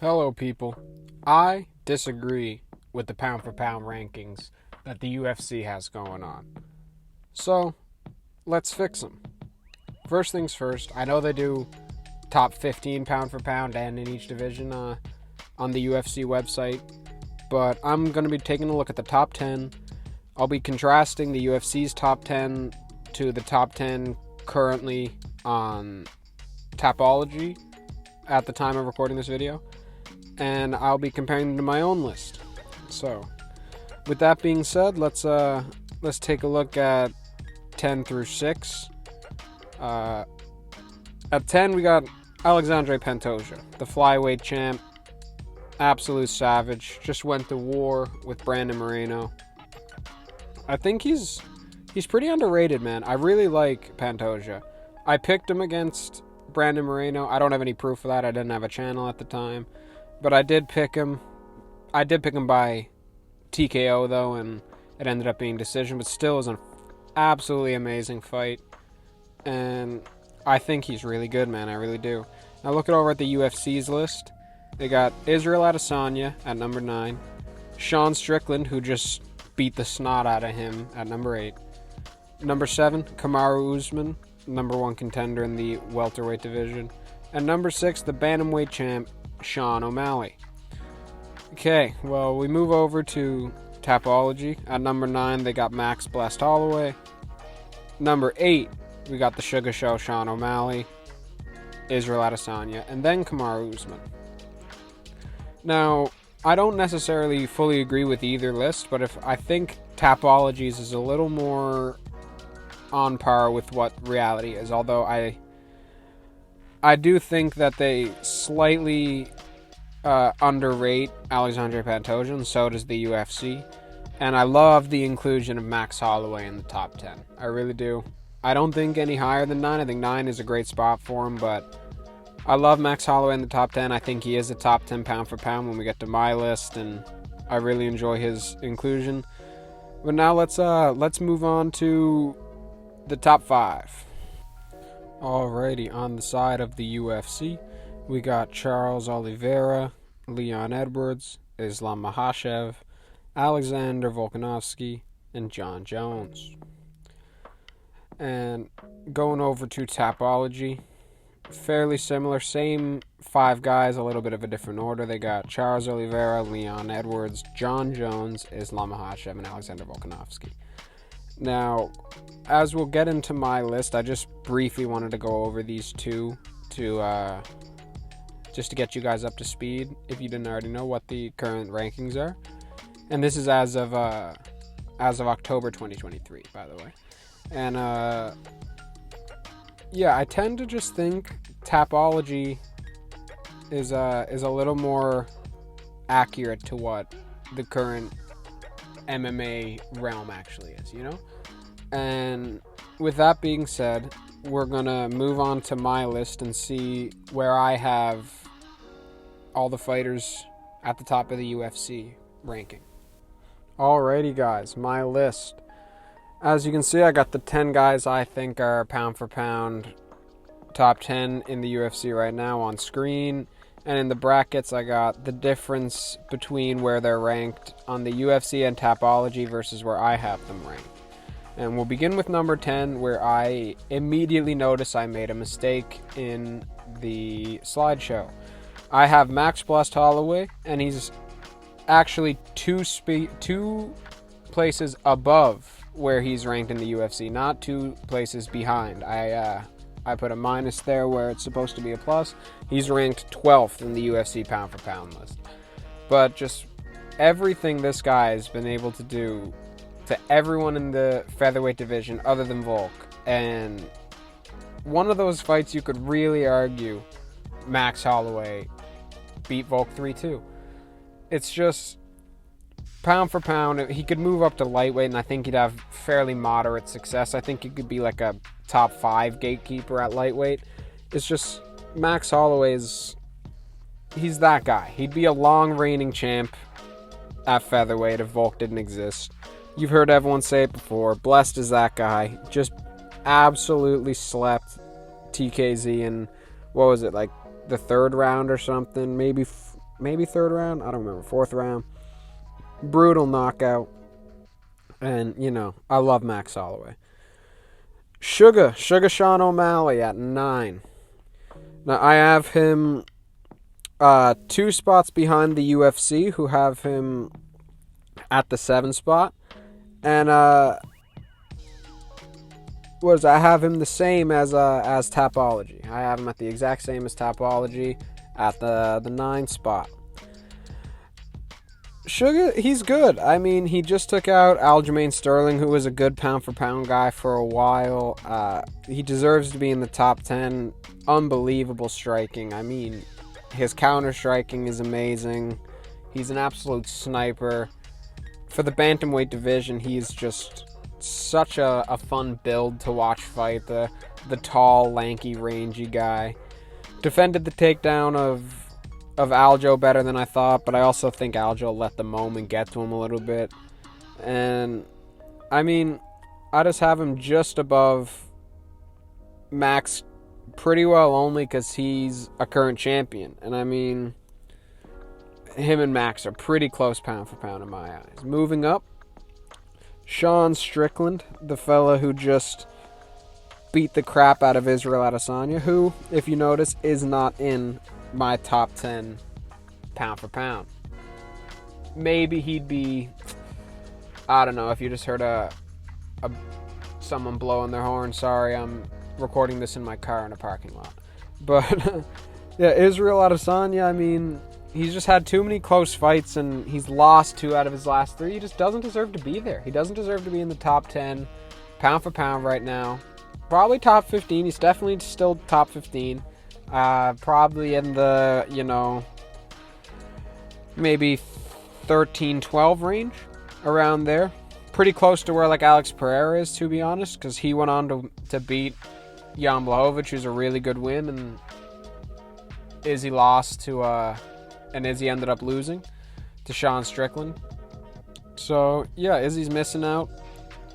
Hello, people. I disagree with the pound for pound rankings that the UFC has going on. So, let's fix them. First things first, I know they do top 15 pound for pound and in each division on the UFC website, but I'm going to be taking a look at the top 10. I'll be contrasting the UFC's top 10 to the top 10 currently on topology at the time of recording this video, and I'll be comparing them to my own list. So, with that being said, let's take a look at 10 through 6. At 10, we got Alexandre Pantoja, the flyweight champ, absolute savage. Just went to war with Brandon Moreno. I think he's pretty underrated, man. I really like Pantoja. I picked him against Brandon Moreno. I don't have any proof of that. I didn't have a channel at the time. But I did pick him. I did pick him by TKO, though, and it ended up being decision. But still, it was an absolutely amazing fight. And I think he's really good, man. I really do. Now, looking over at the UFC's list, they got Israel Adesanya at number 9. Sean Strickland, who just beat the snot out of him, at number 8. Number 7, Kamaru Usman, number 1 contender in the welterweight division. And number 6, the bantamweight champ, Sean O'Malley. Okay, well, we move over to Tapology. At number 9, they got Max Blast Holloway. Number 8, we got the Sugar Show, Sean O'Malley, Israel Adesanya, and then Kamaru Usman. Now, I don't necessarily fully agree with either list, but if I think Tapology's is a little more on par with what reality is, although I do think that they slightly underrate Alexandre Pantoja, and so does the UFC. And I love the inclusion of Max Holloway in the top 10. I really do. I don't think any higher than 9. I think 9 is a great spot for him, but I love Max Holloway in the top 10. I think he is a top 10 pound for pound when we get to my list, and I really enjoy his inclusion. But now let's move on to the top 5. Alrighty, on the side of the UFC, we got Charles Oliveira, Leon Edwards, Islam Makhachev, Alexander Volkanovski, and John Jones. And going over to Tapology, fairly similar, same 5 guys, a little bit of a different order. They got Charles Oliveira, Leon Edwards, John Jones, Islam Makhachev, and Alexander Volkanovski. Now, as we'll get into my list, I just briefly wanted to go over these two to just to get you guys up to speed, if you didn't already know what the current rankings are. And this is as of October 2023, by the way. And yeah, I tend to just think Tapology is a little more accurate to what the current MMA realm actually is, you know? And with that being said, we're gonna move on to my list and see where I have all the fighters at the top of the UFC ranking. Alrighty, guys, my list. As you can see, I got the 10 guys I think are pound for pound top 10 in the UFC right now on screen. And in the brackets, I got the difference between where they're ranked on the UFC and Tapology versus where I have them ranked. And we'll begin with number 10, where I immediately notice I made a mistake in the slideshow. I have Max Blast Holloway, and he's actually two places above where he's ranked in the UFC, not 2 places behind. I put a minus there where it's supposed to be a plus. He's ranked 12th in the UFC pound for pound list. But just everything this guy has been able to do to everyone in the featherweight division other than Volk. And one of those fights you could really argue Max Holloway beat Volk 3-2. It's just pound for pound, he could move up to lightweight, and I think he'd have fairly moderate success. I think he could be like a top 5 gatekeeper at lightweight. It's just Max Holloway's, he's that guy. He'd be a long reigning champ at featherweight if Volk didn't exist. You've heard everyone say it before. Blessed is that guy. Just absolutely slept TKZ in, what was it, like the 3rd round or something? Maybe maybe third round. I don't remember. Fourth round. Brutal knockout. And, I love Max Holloway. Sugar Sean O'Malley at 9. Now, I have him 2 spots behind the UFC, who have him at the 7 spot. And, I have him the same as Topology. I have him at the exact same as Topology at the 9 spot. Sugar, he's good. I mean, he just took out Aljamain Sterling, who was a good pound-for-pound guy for a while. He deserves to be in the top 10. Unbelievable striking. I mean, his counter-striking is amazing. He's an absolute sniper. For the bantamweight division, he's just such a fun build to watch fight. The tall, lanky, rangy guy. Defended the takedown of Aljo better than I thought, but I also think Aljo let the moment get to him a little bit. And, I mean, I just have him just above Max pretty well only because he's a current champion. And, I mean, him and Max are pretty close pound for pound in my eyes. Moving up, Sean Strickland, the fella who just beat the crap out of Israel Adesanya, who, if you notice, is not in my top 10 pound for pound. Maybe he'd be, I don't know, if you just heard someone blowing their horn. Sorry, I'm recording this in my car in a parking lot. But yeah, Israel Adesanya, I mean, he's just had too many close fights and he's lost 2 out of his last 3. He just doesn't deserve to be there. He doesn't deserve to be in the top 10 pound for pound right now. Probably top 15. He's definitely still top 15. Probably in the, maybe 13-12 range, around there. Pretty close to where, like, Alex Pereira is, to be honest, because he went on to beat Jan Blachowicz, who's a really good win, and Izzy lost to, and Izzy ended up losing to Sean Strickland. So, yeah, Izzy's missing out.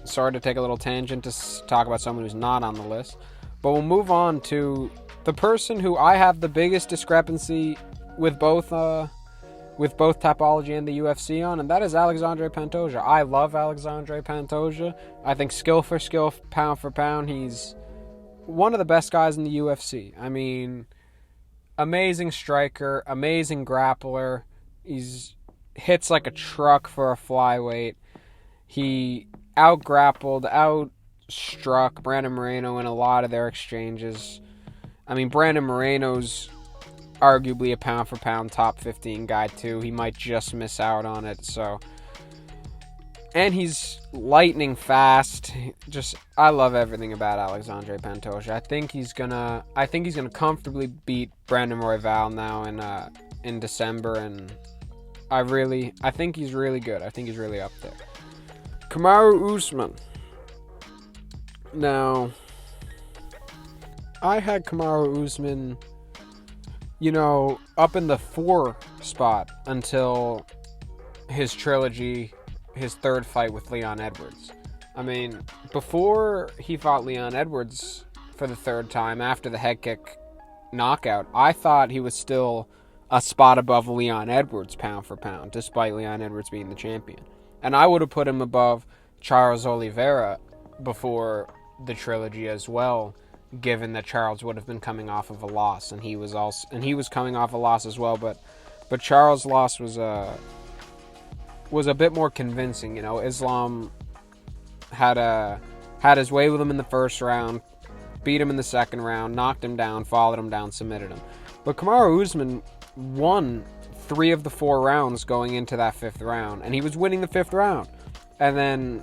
Sorry to take a little tangent to talk about someone who's not on the list. But we'll move on to the person who I have the biggest discrepancy with both Topology and the UFC on, and that is Alexandre Pantoja. I love Alexandre Pantoja. I think skill for skill, pound for pound, he's one of the best guys in the UFC. I mean, amazing striker, amazing grappler. He's hits like a truck for a flyweight. He out-grappled, out-struck Brandon Moreno in a lot of their exchanges. I mean, Brandon Moreno's arguably a pound-for-pound top 15 guy, too. He might just miss out on it, so... And he's lightning fast. I love everything about Alexandre Pantoja. I think he's gonna comfortably beat Brandon Royval now in December, and I think he's really good. I think he's really up there. Kamaru Usman. Now, I had Kamaru Usman, up in the 4 spot until his trilogy, his third fight with Leon Edwards. I mean, before he fought Leon Edwards for the 3rd time after the head kick knockout, I thought he was still a spot above Leon Edwards pound for pound, despite Leon Edwards being the champion. And I would have put him above Charles Oliveira before the trilogy as well, given that Charles would have been coming off of a loss, and he was coming off a loss as well. But Charles' loss was a bit more convincing. Islam had his way with him in the first round, beat him in the second round, knocked him down, followed him down, submitted him. But Kamaru Usman won 3 of the 4 rounds going into that 5th round, and he was winning the 5th round. And then,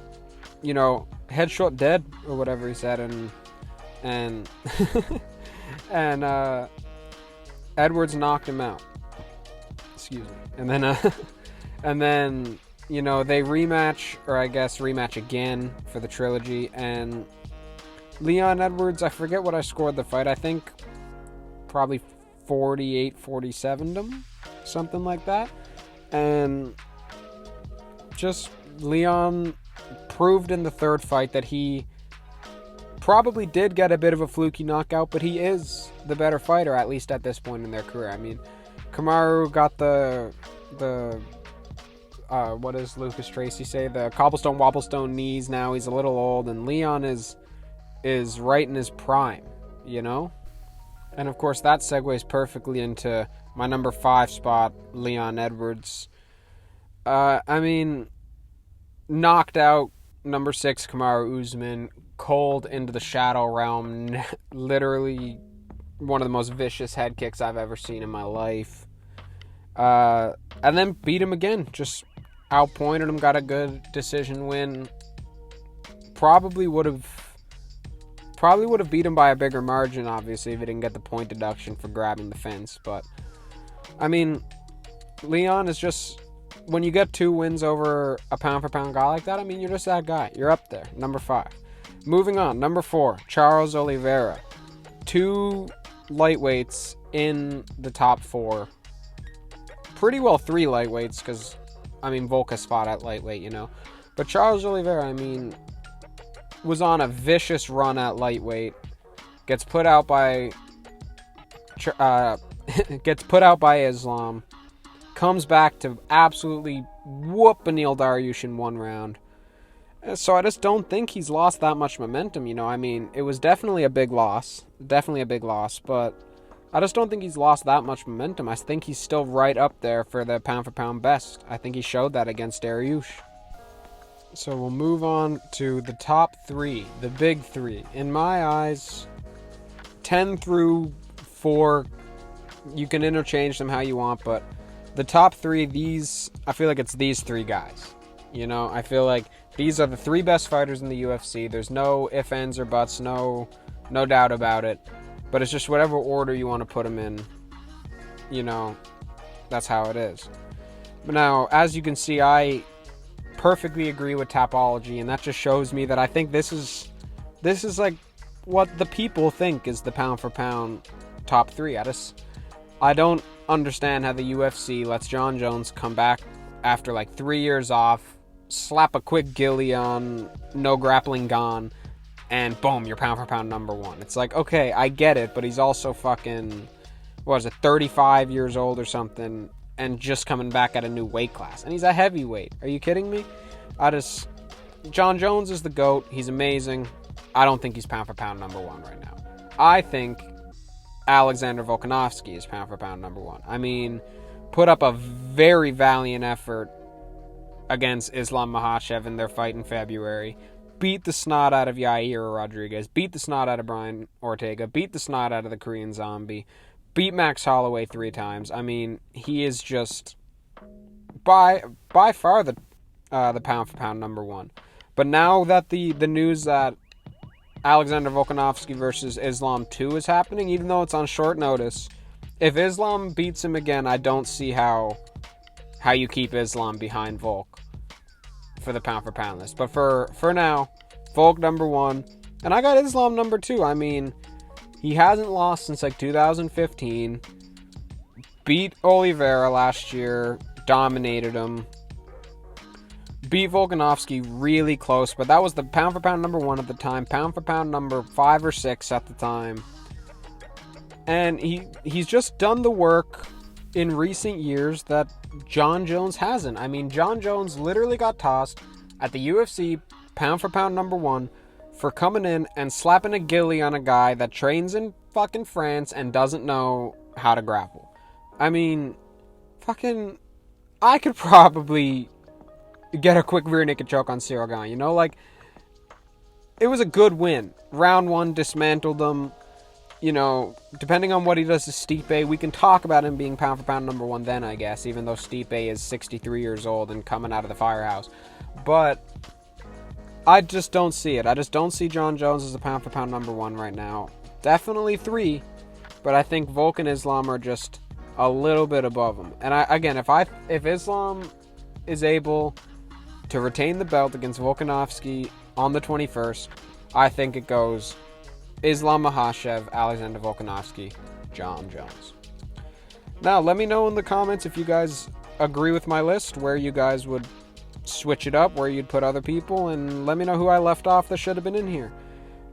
headshot dead, or whatever he said, and Edwards knocked him out. Excuse me. And then they rematch again for the trilogy, and Leon Edwards, I forget what I scored the fight. I think probably 48-47 them, something like that. And just Leon proved in the 3rd fight that he probably did get a bit of a fluky knockout, but he is the better fighter, at least at this point in their career. I mean, Kamaru got the what does Lucas Tracy say? The cobblestone wobblestone knees. Now he's a little old, and Leon is right in his prime, you know? And of course that segues perfectly into my number 5 spot, Leon Edwards. I mean, knocked out number 6 Kamaru Usman cold into the shadow realm. Literally one of the most vicious head kicks I've ever seen in my life. And then beat him again. Just outpointed him, got a good decision win. Probably would have beat him by a bigger margin, obviously, if he didn't get the point deduction for grabbing the fence. But, I mean, Leon is just... When you get 2 wins over a pound-for-pound guy like that, I mean, you're just that guy. You're up there. Number 5. Moving on. Number 4. Charles Oliveira. 2 lightweights in the top 4. Pretty well 3 lightweights, because, I mean, Volka's fought at lightweight, you know. But Charles Oliveira, I mean, was on a vicious run at lightweight. Gets put out by Islam. Comes back to absolutely whoop Anil Dariush in 1 round. So I just don't think he's lost that much momentum, you know. I mean, it was definitely a big loss. But I just don't think he's lost that much momentum. I think he's still right up there for the pound-for-pound best. I think he showed that against Dariush. So we'll move on to the top 3, the big 3. In my eyes, 10 through 4, you can interchange them how you want, but the top 3, I feel like it's these 3 guys. You know, I feel like these are the 3 best fighters in the UFC. There's no ifs, ands, or buts, no doubt about it. But it's just whatever order you want to put them in, you know, that's how it is. But now, as you can see, I perfectly agree with topology, and that just shows me that I think this is like what the people think is the pound for pound top 3. I don't understand how the UFC lets Jon Jones come back after like 3 years off, slap a quick gilly on, no grappling gone, and boom, you're pound for pound number 1. It's like, okay, I get it, but he's also fucking, 35 years old or something, and just coming back at a new weight class. And he's a heavyweight. Are you kidding me? Jon Jones is the GOAT. He's amazing. I don't think he's pound for pound number 1 right now. I think Alexander Volkanovski is pound for pound number 1. I mean, put up a very valiant effort against Islam Makhachev in their fight in February. Beat the snot out of Yair Rodriguez. Beat the snot out of Brian Ortega. Beat the snot out of the Korean Zombie. Beat Max Holloway 3 times. I mean, he is just by far the pound for pound number 1. But now that the news that Alexander Volkanovski versus Islam 2 is happening, even though it's on short notice, if Islam beats him again, I don't see how you keep Islam behind Volk for the pound for pound list. But for now, Volk number 1, and I got Islam number 2. I mean, he hasn't lost since like 2015. Beat Oliveira last year, dominated him. Beat Volkanovski really close, but that was the pound for pound number 1 at the time, pound for pound number 5 or 6 at the time. And he's just done the work in recent years that Jon Jones hasn't. I mean, Jon Jones literally got tossed at the UFC pound for pound number 1 for coming in and slapping a gilly on a guy that trains in fucking France and doesn't know how to grapple. I mean, I could probably get a quick rear naked choke on Cyril Gane, you know? Like, it was a good win. Round 1 dismantled him. You know, depending on what he does to Stipe, we can talk about him being pound for pound number 1 then, I guess, even though Stipe is 63 years old and coming out of the firehouse. But I just don't see it. I just don't see Jon Jones as a pound for pound number 1 right now. Definitely 3, but I think Volk and Islam are just a little bit above him. And if Islam is able to retain the belt against Volkanovski on the 21st, I think it goes Islam Makhachev, Alexander Volkanovski, Jon Jones. Now, let me know in the comments if you guys agree with my list, where you guys would switch it up, where you'd put other people, and let me know who I left off that should have been in here.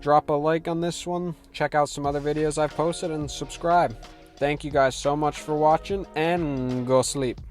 Drop a like on this one, check out some other videos I've posted, and subscribe. Thank you guys so much for watching, and go sleep.